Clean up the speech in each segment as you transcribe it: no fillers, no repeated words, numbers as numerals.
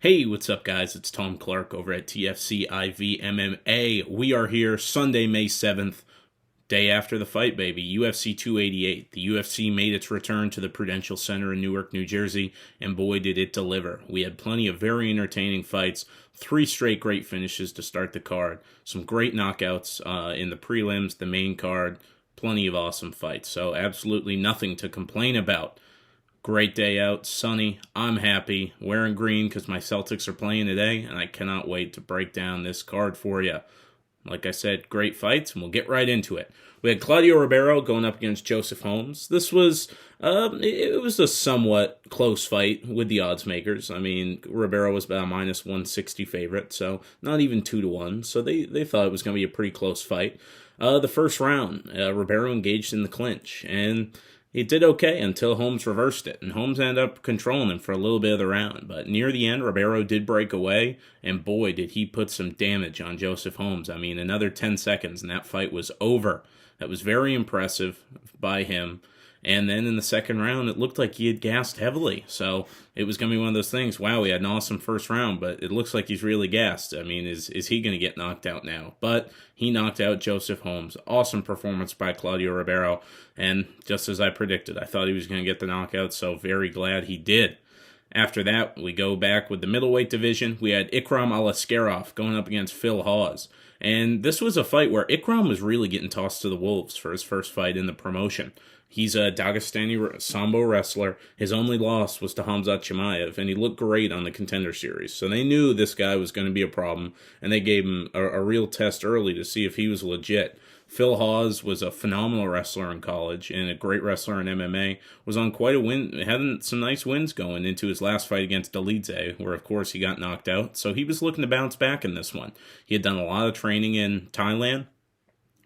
Hey, what's up, guys? It's Tom Clark over at TFC IV MMA. We are here Sunday, May 7th, day after the fight, baby. UFC 288. The UFC made its return to the Prudential Center in Newark, New Jersey, and boy, did it deliver. We had plenty of very entertaining fights, 3 straight great finishes to start the card, some great knockouts in the prelims, the main card, plenty of awesome fights. So, absolutely nothing to complain about. Great day out, sunny. I'm happy. Wearing green because my Celtics are playing today, and I cannot wait to break down this card for you. Like I said, great fights, and we'll get right into it. We had Claudio Ribeiro going up against Joseph Holmes. This was, it was a somewhat close fight with the odds makers. I mean, Ribeiro was about a minus 160 favorite, so not even 2-1. So they thought it was going to be a pretty close fight. The first round, Ribeiro engaged in the clinch, and he did okay until Holmes reversed it, and Holmes ended up controlling him for a little bit of the round. But near the end, Ribeiro did break away, and boy, did he put some damage on Joseph Holmes. I mean, another 10 seconds, and that fight was over. That was very impressive by him. And then in the second round, it looked like he had gassed heavily. So it was going to be one of those things, wow, he had an awesome first round, but it looks like he's really gassed. I mean, is he going to get knocked out now? But he knocked out Joseph Holmes. Awesome performance by Claudio Ribeiro. And just as I predicted, I thought he was going to get the knockout, so very glad he did. After that, we go back with the middleweight division. We had Ikram Alaskarov going up against Phil Hawes. And this was a fight where Ikram was really getting tossed to the wolves for his first fight in the promotion. He's a Dagestani Sambo wrestler. His only loss was to Hamzat Chimaev, and he looked great on the Contender Series. So they knew this guy was going to be a problem, and they gave him a real test early to see if he was legit. Phil Hawes was a phenomenal wrestler in college and a great wrestler in MMA. Was on quite a win, had some nice wins going into his last fight against Dolidze, where of course he got knocked out. So he was looking to bounce back in this one. He had done a lot of training in Thailand,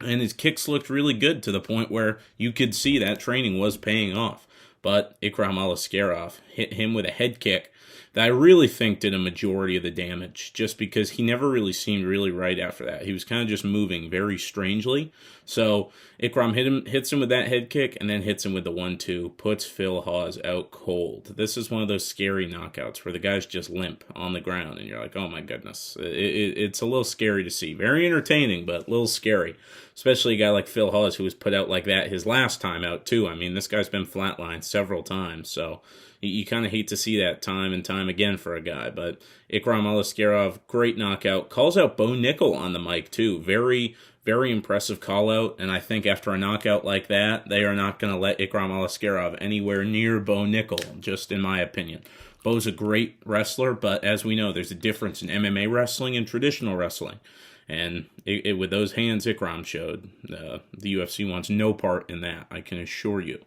and his kicks looked really good to the point where you could see that training was paying off. But Ikram Alaskarov hit him with a head kick that I really think did a majority of the damage, just because he never really seemed really right after that. He was kind of just moving very strangely. So Ikram hits him with that head kick, and then hits him with the 1-2, puts Phil Hawes out cold. This is one of those scary knockouts where the guy's just limp on the ground, and you're like, oh my goodness. It's a little scary to see. Very entertaining, but a little scary. Especially a guy like Phil Hawes, who was put out like that his last time out, too. I mean, this guy's been flatlined several times, so you kind of hate to see that time and time again for a guy. But Ikram Alaskarov, great knockout. Calls out Bo Nickel on the mic, too. Very, very impressive call out, and I think after a knockout like that, they are not going to let Ikram Alaskarov anywhere near Bo Nickel, just in my opinion. Bo's a great wrestler, but as we know, there's a difference in MMA wrestling and traditional wrestling. And with those hands Ikram showed, the UFC wants no part in that, I can assure you.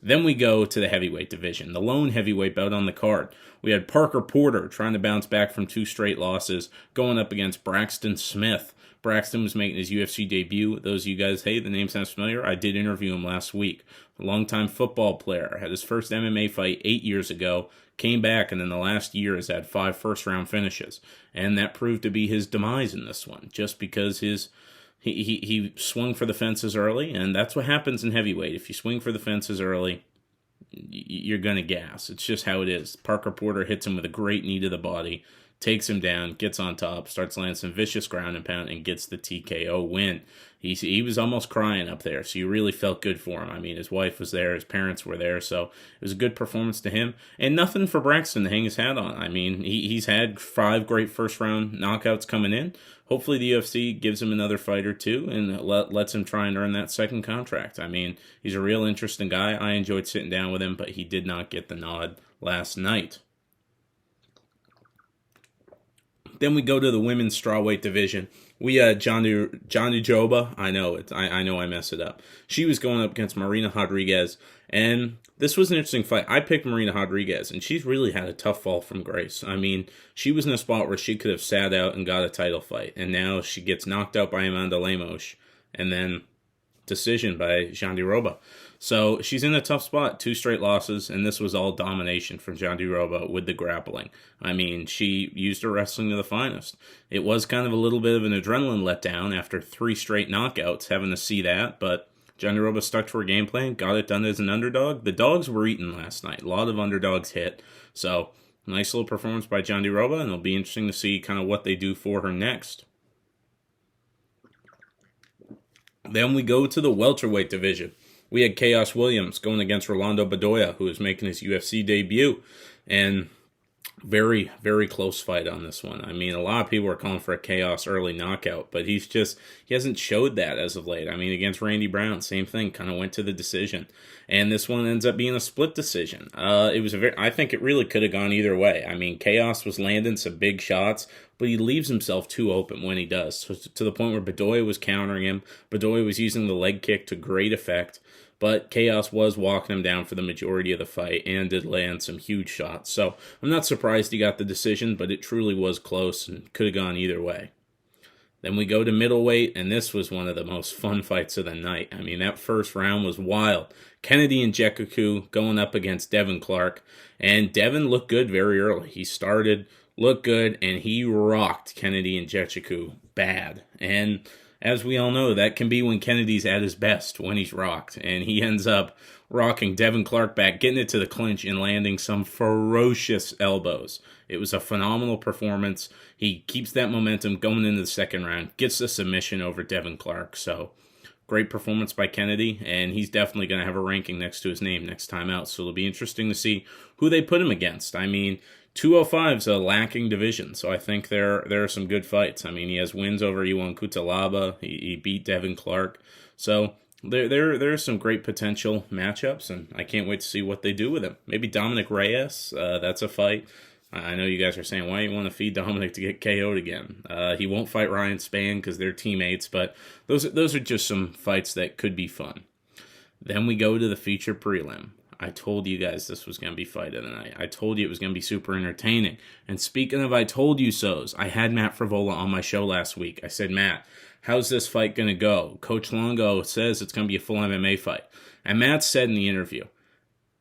Then we go to the heavyweight division, the lone heavyweight bout on the card. We had Parker Porter trying to bounce back from 2 straight losses, going up against Braxton Smith. Braxton was making his UFC debut. Those of you guys, hey, the name sounds familiar. I did interview him last week. A longtime football player. Had his first MMA fight 8 years ago. Came back, and in the last year has had 5 first-round finishes. And that proved to be his demise in this one, just because he swung for the fences early, and that's what happens in heavyweight. If you swing for the fences early, you're going to gas. It's just how it is. Parker Porter hits him with a great knee to the body, takes him down, gets on top, starts landing some vicious ground and pound, and gets the TKO win. He was almost crying up there, so you really felt good for him. I mean, his wife was there, his parents were there, so it was a good performance to him. And nothing for Braxton to hang his hat on. I mean, he's had 5 great first-round knockouts coming in. Hopefully the UFC gives him another fight or two and lets him try and earn that second contract. I mean, he's a real interesting guy. I enjoyed sitting down with him, but he did not get the nod last night. Then we go to the women's strawweight division. We had Johnny Joba. I know I mess it up. She was going up against Marina Rodriguez, and this was an interesting fight. I picked Marina Rodriguez, and she's really had a tough fall from grace. I mean, she was in a spot where she could have sat out and got a title fight, and now she gets knocked out by Amanda Lemos, and then decision by Jandiroba. So she's in a tough spot, 2 straight losses, and this was all domination from Jandiroba with the grappling. I mean, she used her wrestling to the finest. It was kind of a little bit of an adrenaline letdown after 3 straight knockouts, having to see that, but Jandiroba stuck to her game plan, got it done as an underdog. The dogs were eaten last night. A lot of underdogs hit, so nice little performance by Jandiroba, and it'll be interesting to see kind of what they do for her next. Then we go to the welterweight division. We had Chaos Williams going against Rolando Bedoya, who is making his UFC debut. And very, very close fight on this one. I mean, a lot of people are calling for a Chaos early knockout, but he hasn't showed that as of late. I mean, against Randy Brown, same thing, kind of went to the decision. And this one ends up being a split decision. I think it really could have gone either way. I mean, Chaos was landing some big shots, but he leaves himself too open when he does. So, to the point where Bedoya was countering him. Bedoya was using the leg kick to great effect. But Chaos was walking him down for the majority of the fight and did land some huge shots. So I'm not surprised he got the decision, but it truly was close and could have gone either way. Then we go to middleweight, and this was one of the most fun fights of the night. I mean, that first round was wild. Kennedy Nzechukwu going up against Devin Clark, and Devin looked good very early. He started, looked good, and he rocked Kennedy Nzechukwu bad. And as we all know, that can be when Kennedy's at his best, when he's rocked. And he ends up rocking Devin Clark back, getting it to the clinch and landing some ferocious elbows. It was a phenomenal performance. He keeps that momentum going into the second round, gets the submission over Devin Clark. So, great performance by Kennedy, and he's definitely going to have a ranking next to his name next time out. So it'll be interesting to see who they put him against. I mean, 205 is a lacking division, so I think there are some good fights. I mean, he has wins over Iwan Kutalaba. He beat Devin Clark. So there's some great potential matchups, and I can't wait to see what they do with him. Maybe Dominic Reyes, that's a fight. I know you guys are saying, why do you want to feed Dominic to get KO'd again? He won't fight Ryan Spann because they're teammates, but those are just some fights that could be fun. Then we go to the feature prelim. I told you guys this was going to be fight of the night. I told you it was going to be super entertaining. And speaking of I told you so's, I had Matt Frivola on my show last week. I said, Matt, how's this fight going to go? Coach Longo says it's going to be a full MMA fight. And Matt said in the interview,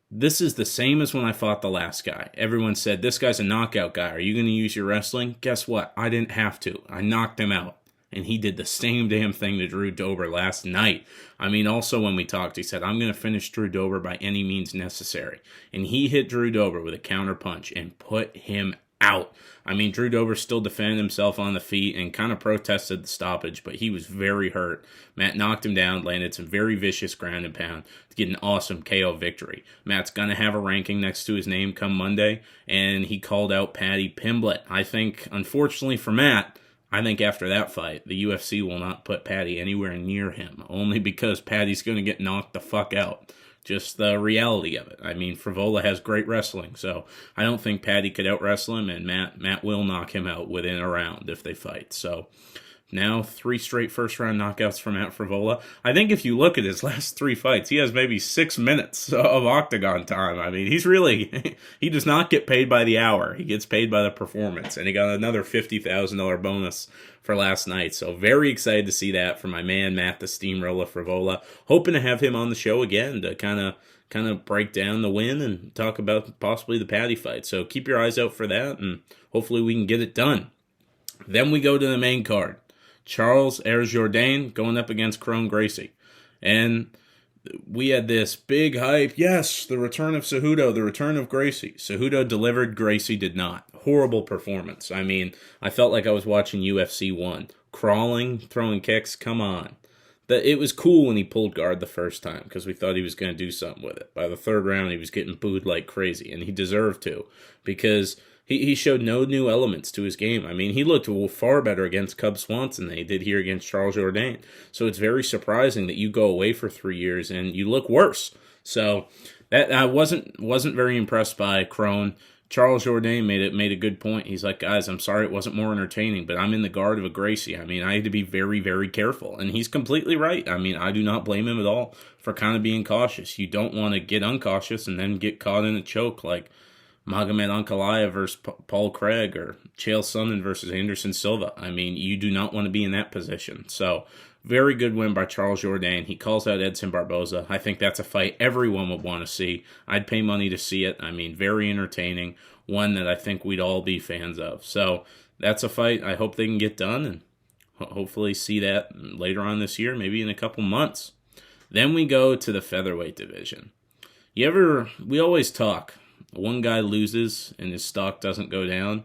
this is the same as when I fought the last guy. Everyone said, this guy's a knockout guy. Are you going to use your wrestling? Guess what? I didn't have to. I knocked him out. And he did the same damn thing to Drew Dober last night. I mean, also when we talked, he said, I'm going to finish Drew Dober by any means necessary. And he hit Drew Dober with a counter punch and put him out. I mean, Drew Dober still defended himself on the feet and kind of protested the stoppage, but he was very hurt. Matt knocked him down, landed some very vicious ground and pound to get an awesome KO victory. Matt's going to have a ranking next to his name come Monday, and he called out Paddy Pimblett. I think, unfortunately for Matt, I think after that fight, the UFC will not put Paddy anywhere near him, only because Paddy's going to get knocked the fuck out. Just the reality of it. I mean, Frivola has great wrestling, so I don't think Paddy could out-wrestle him, and Matt will knock him out within a round if they fight. So now 3 straight first-round knockouts from Matt Frivola. I think if you look at his last 3 fights, he has maybe 6 minutes of octagon time. I mean, he does not get paid by the hour. He gets paid by the performance, and he got another $50,000 bonus for last night. So very excited to see that from my man, Matt the Steamroller Frivola. Hoping to have him on the show again to kind of break down the win and talk about possibly the Paddy fight. So keep your eyes out for that, and hopefully we can get it done. Then we go to the main card. Charles Jourdain going up against Kron Gracie. And we had this big hype. Yes, the return of Cejudo, the return of Gracie. Cejudo delivered, Gracie did not. Horrible performance. I mean, I felt like I was watching UFC 1. Crawling, throwing kicks, come on. It was cool when he pulled guard the first time because we thought he was going to do something with it. By the third round, he was getting booed like crazy, and he deserved to because he showed no new elements to his game. I mean, he looked far better against Cub Swanson than he did here against Charles Jourdain. So it's very surprising that you go away for 3 years and you look worse. So that I wasn't very impressed by Kron. Charles Jourdain made a good point. He's like, guys, I'm sorry it wasn't more entertaining, but I'm in the guard of a Gracie. I mean, I had to be very, very careful. And he's completely right. I mean, I do not blame him at all for kind of being cautious. You don't want to get uncautious and then get caught in a choke like Magomed Ankalaev versus Paul Craig or Chael Sonnen versus Anderson Silva. I mean, you do not want to be in that position. So, very good win by Charles Jourdain. He calls out Edson Barboza. I think that's a fight everyone would want to see. I'd pay money to see it. I mean, very entertaining. One that I think we'd all be fans of. So, that's a fight I hope they can get done and hopefully see that later on this year, maybe in a couple months. Then we go to the featherweight division. We always talk one guy loses and his stock doesn't go down.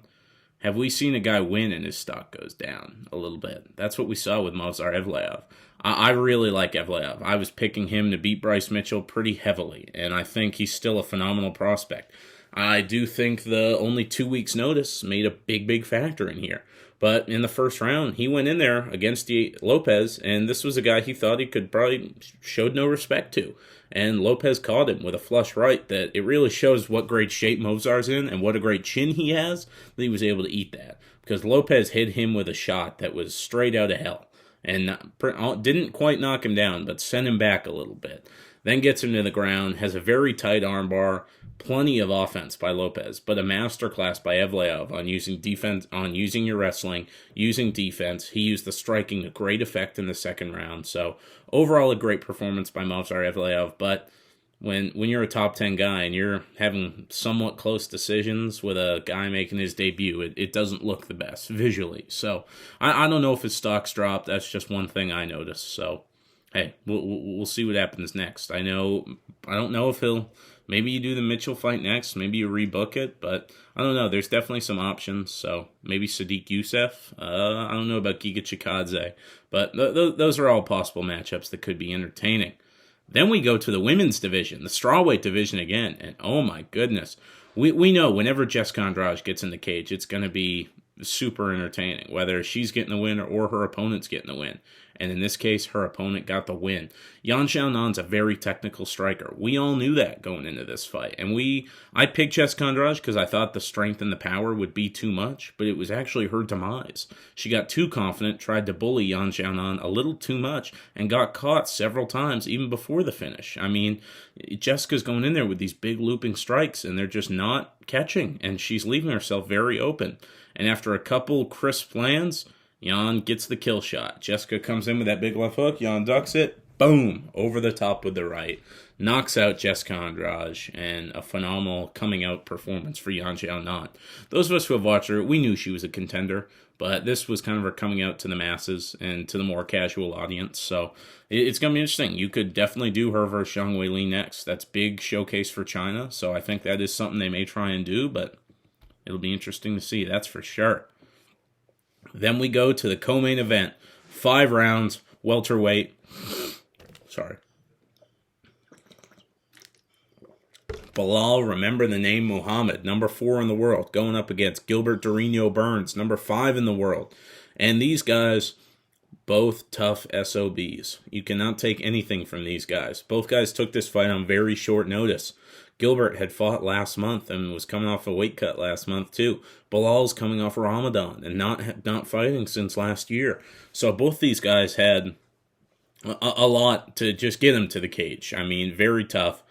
Have we seen a guy win and his stock goes down a little bit? That's what we saw with Movsar Evloev. I really like Evloev. I was picking him to beat Bryce Mitchell pretty heavily, and I think he's still a phenomenal prospect. I do think the only 2 weeks' notice made a big factor in here. But in the first round, he went in there against Lopez, and this was a guy he thought he could probably showed no respect to. And Lopez caught him with a flush right that it really shows what great shape Movsar's in and what a great chin he has that he was able to eat that. Because Lopez hit him with a shot that was straight out of hell. And didn't quite knock him down, but sent him back a little bit. Then gets him to the ground, has a very tight armbar, plenty of offense by Lopez, but a masterclass by Evloev on using defense, on using your wrestling, using defense. He used the striking to great effect in the second round. So overall, a great performance by Movsar Evloev. But when you're a top 10 guy and you're having somewhat close decisions with a guy making his debut, it doesn't look the best visually. So I don't know if his stock's dropped. That's just one thing I noticed. So hey, we'll see what happens next. I don't know if maybe you do the Mitchell fight next, maybe you rebook it, but I don't know. There's definitely some options. So maybe Sadiq Youssef. I don't know about Giga Chikadze, but those are all possible matchups that could be entertaining. Then we go to the women's division, the strawweight division again, and oh my goodness, we know whenever Jessica Andrade gets in the cage, it's going to be super entertaining, whether she's getting the win or her opponent's getting the win. And in this case, her opponent got the win. Yan Xiaonan's a very technical striker. We all knew that going into this fight. And I picked Jessica Andrade because I thought the strength and the power would be too much, but it was actually her demise. She got too confident, tried to bully Yan Xiaonan a little too much, and got caught several times even before the finish. I mean, Jessica's going in there with these big looping strikes, and they're just not catching, and she's leaving herself very open. And after a couple crisp lands, Yan gets the kill shot. Jessica comes in with that big left hook. Yan ducks it. Boom! Over the top with the right. Knocks out Jessica Andrade, and a phenomenal coming out performance for Yan Xiaonan. Those of us who have watched her, we knew she was a contender, but this was kind of her coming out to the masses and to the more casual audience. So it's going to be interesting. You could definitely do her versus Zhang Weili next. That's big showcase for China, so I think that is something they may try and do, but it'll be interesting to see, that's for sure. Then we go to the co-main event. 5 rounds, welterweight. Sorry. Belal, remember the name Muhammad, number 4 in the world, going up against Gilbert Durinho Burns, number 5 in the world. And these guys, both tough SOBs. You cannot take anything from these guys. Both guys took this fight on very short notice. Gilbert had fought last month and was coming off a weight cut last month too. Bilal's coming off Ramadan and not fighting since last year. So both these guys had a lot to just get them to the cage. I mean, very tough.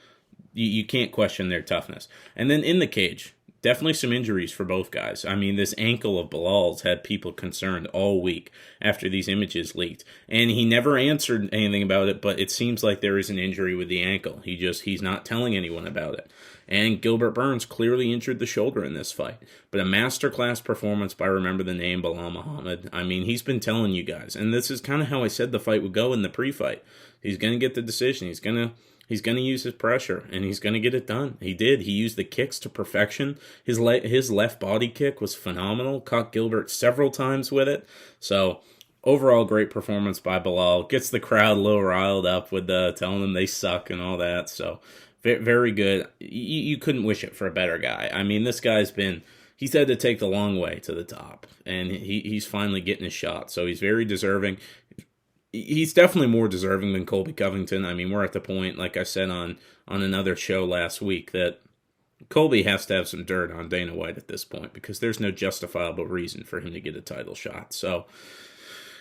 You can't question their toughness. And then in the cage, definitely some injuries for both guys. I mean, this ankle of Bilal's had people concerned all week after these images leaked. And he never answered anything about it, but it seems like there is an injury with the ankle. He's not telling anyone about it. And Gilbert Burns clearly injured the shoulder in this fight. But a masterclass performance by, remember the name, Belal Muhammad. I mean, he's been telling you guys. And this is kind of how I said the fight would go in the pre-fight. He's going to get the decision. He's going to use his pressure, and he's going to get it done. He did. He used the kicks to perfection. His left body kick was phenomenal. Caught Gilbert several times with it. So overall, great performance by Belal. Gets the crowd a little riled up with telling them they suck and all that. So very good. You couldn't wish it for a better guy. I mean, this guy's he's had to take the long way to the top, and he's finally getting his shot. So he's very deserving. He's definitely more deserving than Colby Covington. I mean, we're at the point, like I said on another show last week, that Colby has to have some dirt on Dana White at this point because there's no justifiable reason for him to get a title shot. So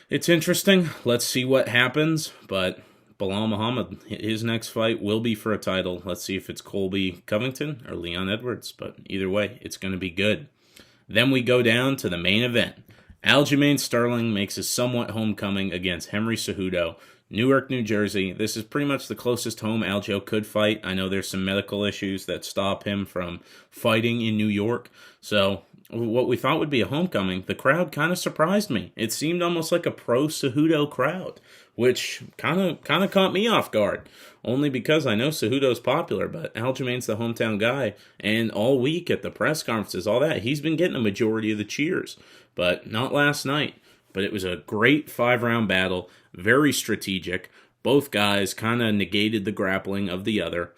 it's interesting. Let's see what happens. But Belal Muhammad, his next fight will be for a title. Let's see if it's Colby Covington or Leon Edwards. But either way, it's going to be good. Then we go down to the main event. Aljamain Sterling makes his somewhat homecoming against Henry Cejudo, Newark, New Jersey. This is pretty much the closest home Aljo could fight. I know there's some medical issues that stop him from fighting in New York. So what we thought would be a homecoming, the crowd kind of surprised me. It seemed almost like a pro Cejudo crowd, which kind of caught me off guard. Only because I know Cejudo's popular, but Aljamain's the hometown guy, and all week at the press conferences, all that, he's been getting a majority of the cheers, but not last night. But it was a great 5-round battle, very strategic. Both guys kind of negated the grappling of the other.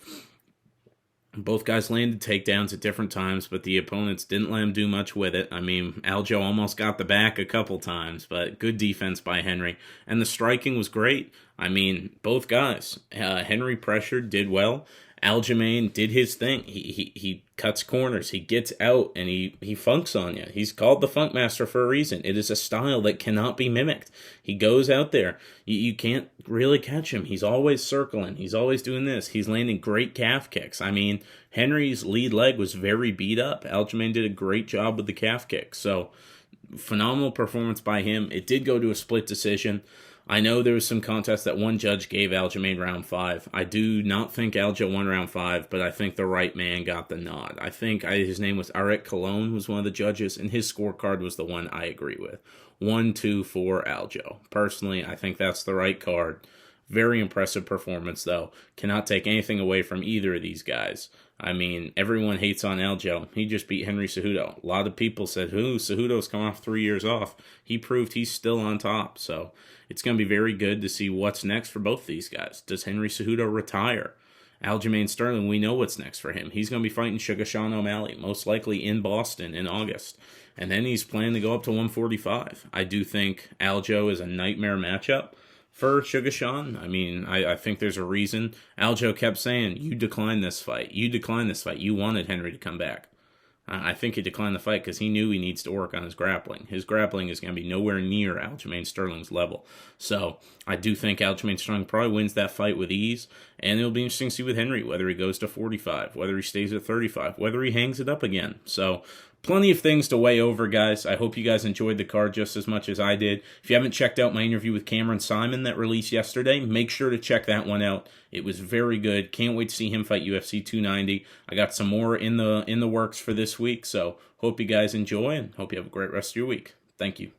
Both guys landed takedowns at different times, but the opponents didn't let him do much with it. I mean, Aljo almost got the back a couple times, but good defense by Henry. And the striking was great. I mean, both guys. Henry pressured, did well. Aljamain did his thing. He cuts corners, he gets out, and he funks on you. He's called the Funk Master for a reason. It is a style that cannot be mimicked. He goes out there. You can't really catch him. He's always circling. He's always doing this. He's landing great calf kicks. I mean, Henry's lead leg was very beat up. Aljamain did a great job with the calf kicks. So, phenomenal performance by him. It did go to a split decision. I know there was some contest that one judge gave Aljamain round 5. I do not think Aljo won round 5, but I think the right man got the nod. I think his name was Arik Cologne, was one of the judges, and his scorecard was the one I agree with. 1-2 for Aljo. Personally, I think that's the right card. Very impressive performance, though. Cannot take anything away from either of these guys. I mean, everyone hates on Aljo. He just beat Henry Cejudo. A lot of people said, Cejudo's come off 3 years off. He proved he's still on top. So it's going to be very good to see what's next for both these guys. Does Henry Cejudo retire? Aljamain Sterling, we know what's next for him. He's going to be fighting Sugar Sean O'Malley, most likely in Boston in August. And then he's planning to go up to 145. I do think Aljo is a nightmare matchup for Sugar Sean. I mean, I think there's a reason. Aljo kept saying, you declined this fight. You declined this fight. You wanted Henry to come back. I think he declined the fight because he knew he needs to work on his grappling. His grappling is going to be nowhere near Aljamain Sterling's level. So I do think Aljamain Sterling probably wins that fight with ease. And it'll be interesting to see with Henry whether he goes to 45, whether he stays at 35, whether he hangs it up again. So plenty of things to weigh over, guys. I hope you guys enjoyed the card just as much as I did. If you haven't checked out my interview with Cameron Simon that released yesterday, make sure to check that one out. It was very good. Can't wait to see him fight UFC 290. I got some more in the works for this week, so hope you guys enjoy and hope you have a great rest of your week. Thank you.